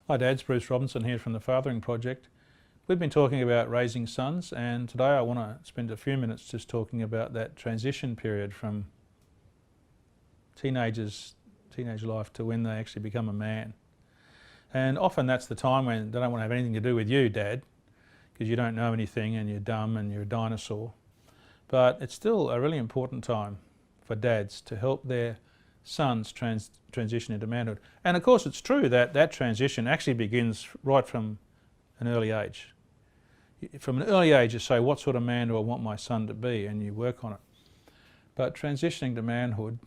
Hi Dads, Bruce Robinson here from the Fathering Project. We've been talking about raising sons, and today I want to spend a few minutes just talking about that transition period from teenage life to when they actually become a man. And often that's the time when they don't want to have anything to do with you, Dad, because you don't know anything and you're dumb and you're a dinosaur. But it's still a really important time for dads to help their sons transition into manhood. And of course it's true that that transition actually begins right from an early age. From an early age you say, what sort of man do I want my son to be, and you work on it. But transitioning to manhood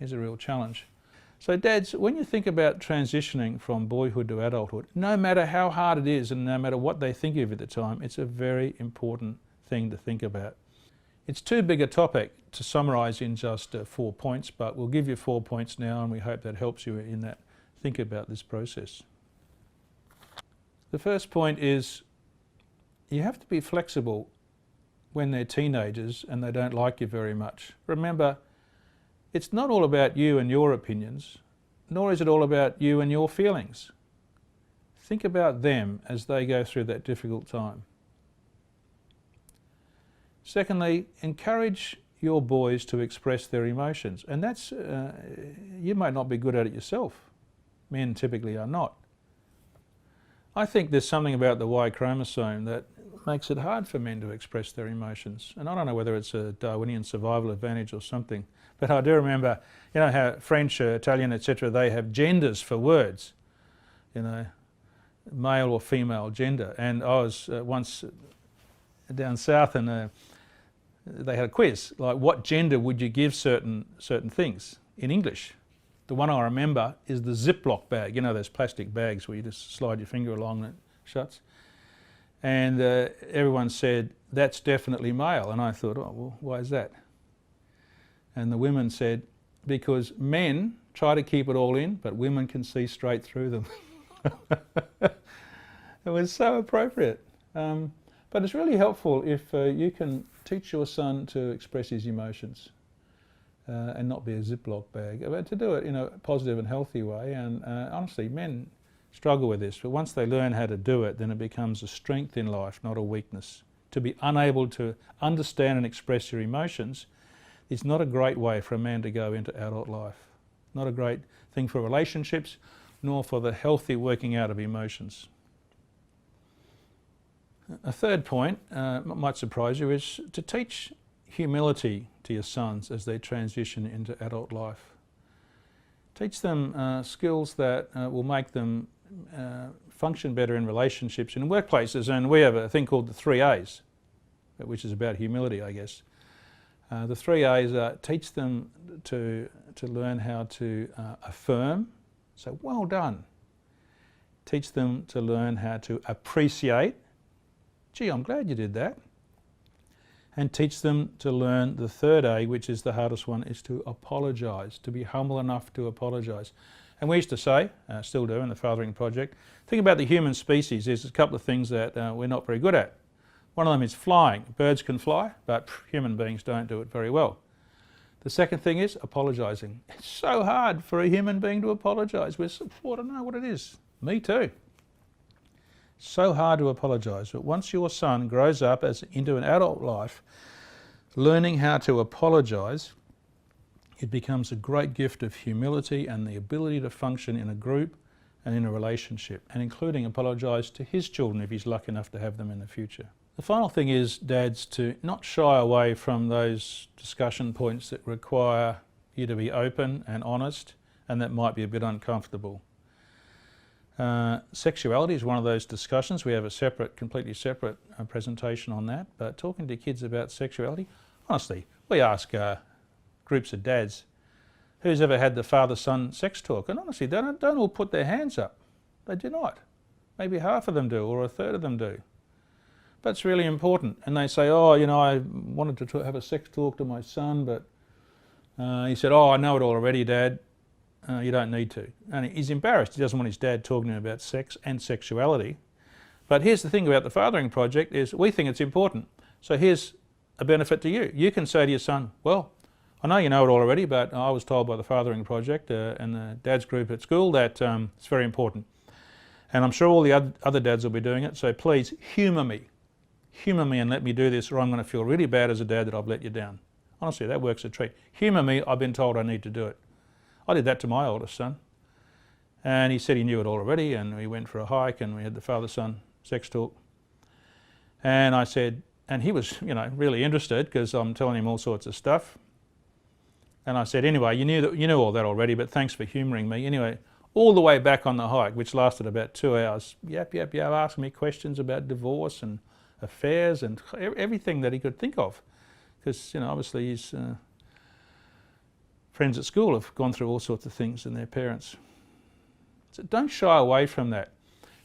is a real challenge. So dads, when you think about transitioning from boyhood to adulthood, no matter how hard it is and no matter what they think of you at the time, it's a very important thing to think about. It's too big a topic to summarise in just 4 points, but we'll give you 4 points now, and we hope that helps you in that. Think about this process. The first point is you have to be flexible when they're teenagers and they don't like you very much. Remember, it's not all about you and your opinions, nor is it all about you and your feelings. Think about them as they go through that difficult time. Secondly, encourage your boys to express their emotions, and that's, you might not be good at it yourself. Men typically are not. I think there's something about the Y chromosome that makes it hard for men to express their emotions, and I don't know whether it's a Darwinian survival advantage or something, but I do remember, you know how French, Italian, etc., they have genders for words, you know, male or female gender, and I was once down south and they had a quiz, like what gender would you give certain things in English. The one I remember is the Ziploc bag, you know those plastic bags where you just slide your finger along and it shuts. And everyone said, that's definitely male. And I thought, oh, well, why is that? And the women said, because men try to keep it all in, but women can see straight through them. It was so appropriate. But it's really helpful if you can teach your son to express his emotions and not be a Ziploc bag, but to do it in a positive and healthy way. And honestly, men struggle with this, but once they learn how to do it, then it becomes a strength in life, not a weakness. To be unable to understand and express your emotions is not a great way for a man to go into adult life. Not a great thing for relationships, nor for the healthy working out of emotions. A third point, might surprise you, is to teach humility to your sons as they transition into adult life. Teach them skills that will make them function better in relationships and in workplaces, and we have a thing called the 3 A's, which is about humility, I guess. The 3 A's teach them to learn how to affirm, so well done. Teach them to learn how to appreciate, gee, I'm glad you did that. And teach them to learn the 3rd A, which is the hardest one, is to apologise, to be humble enough to apologise. And we used to say, still do in the Fathering Project, think about the human species. There's a couple of things that we're not very good at. One of them is flying. Birds can fly, but human beings don't do it very well. The second thing is apologising. It's so hard for a human being to apologise. I don't know what it is. Me too. So hard to apologise, but once your son grows up into an adult life, learning how to apologise, it becomes a great gift of humility and the ability to function in a group and in a relationship, and including apologise to his children if he's lucky enough to have them in the future. The final thing is, dads, to not shy away from those discussion points that require you to be open and honest and that might be a bit uncomfortable. Sexuality is one of those discussions. We have a completely separate presentation on that, but talking to kids about sexuality, honestly, we ask groups of dads, who's ever had the father-son sex talk? And honestly, they don't all put their hands up. They do not. Maybe half of them do, or a third of them do. But it's really important. And they say, oh, you know, I wanted to have a sex talk to my son, but he said, oh, I know it already, Dad. You don't need to. And he's embarrassed. He doesn't want his dad talking to him about sex and sexuality. But here's the thing about the Fathering Project is we think it's important. So here's a benefit to you. You can say to your son, well, I know you know it already, but I was told by the Fathering Project and the dad's group at school that it's very important. And I'm sure all the other dads will be doing it, so please humour me. Humour me and let me do this, or I'm going to feel really bad as a dad that I've let you down. Honestly, that works a treat. Humour me, I've been told I need to do it. I did that to my oldest son. And he said he knew it already, and we went for a hike and we had the father-son sex talk. And I said, and he was, really interested because I'm telling him all sorts of stuff. And I said, anyway, you knew all that already, but thanks for humouring me. Anyway, all the way back on the hike, which lasted about 2 hours, yap, asking me questions about divorce and affairs and everything that he could think of. Because, obviously his friends at school have gone through all sorts of things and their parents. So don't shy away from that.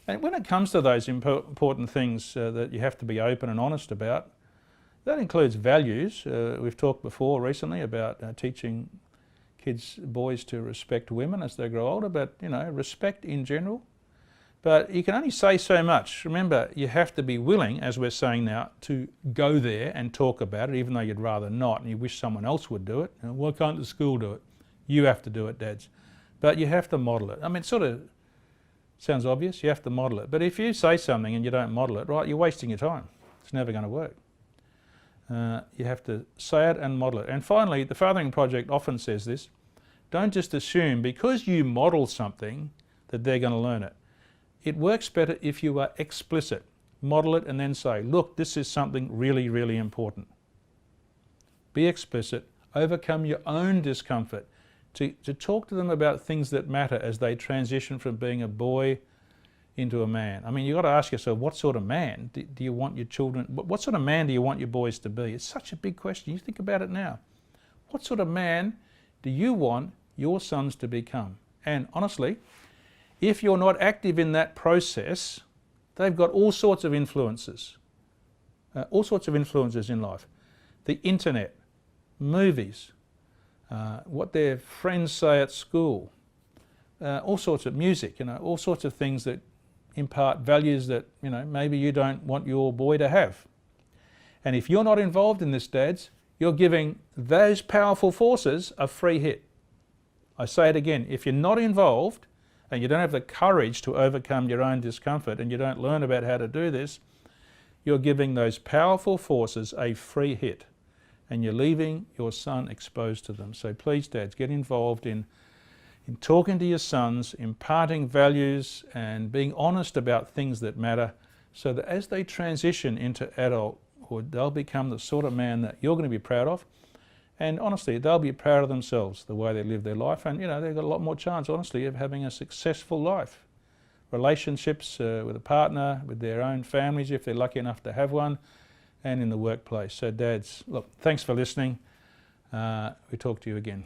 And when it comes to those important things that you have to be open and honest about, that includes values. We've talked before recently about teaching boys to respect women as they grow older, but respect in general. But you can only say so much. Remember, you have to be willing, as we're saying now, to go there and talk about it, even though you'd rather not and you wish someone else would do it. Why can't the school do it? You have to do it, dads. But you have to model it. I mean, it sort of sounds obvious, you have to model it. But if you say something and you don't model it, right, you're wasting your time. It's never going to work. You have to say it and model it. And finally, the Fathering Project often says this, don't just assume because you model something that they're going to learn it. It works better if you are explicit. Model it and then say, look, this is something really, really important. Be explicit, overcome your own discomfort, to talk to them about things that matter as they transition from being a boy into a man. I mean, you've got to ask yourself, what sort of man do you want your children, what sort of man do you want your boys to be? It's such a big question. You think about it now. What sort of man do you want your sons to become? And honestly, if you're not active in that process, they've got all sorts of influences. All sorts of influences in life. The internet, movies, what their friends say at school, all sorts of music, all sorts of things that impart values that, maybe you don't want your boy to have. And if you're not involved in this, dads, you're giving those powerful forces a free hit. I say it again, if you're not involved and you don't have the courage to overcome your own discomfort and you don't learn about how to do this, you're giving those powerful forces a free hit and you're leaving your son exposed to them. So please, dads, get involved in talking to your sons, imparting values and being honest about things that matter so that as they transition into adulthood, they'll become the sort of man that you're going to be proud of. And honestly, they'll be proud of themselves, the way they live their life. And, they've got a lot more chance, honestly, of having a successful life. Relationships with a partner, with their own families, if they're lucky enough to have one, and in the workplace. So dads, look, thanks for listening. We talk to you again.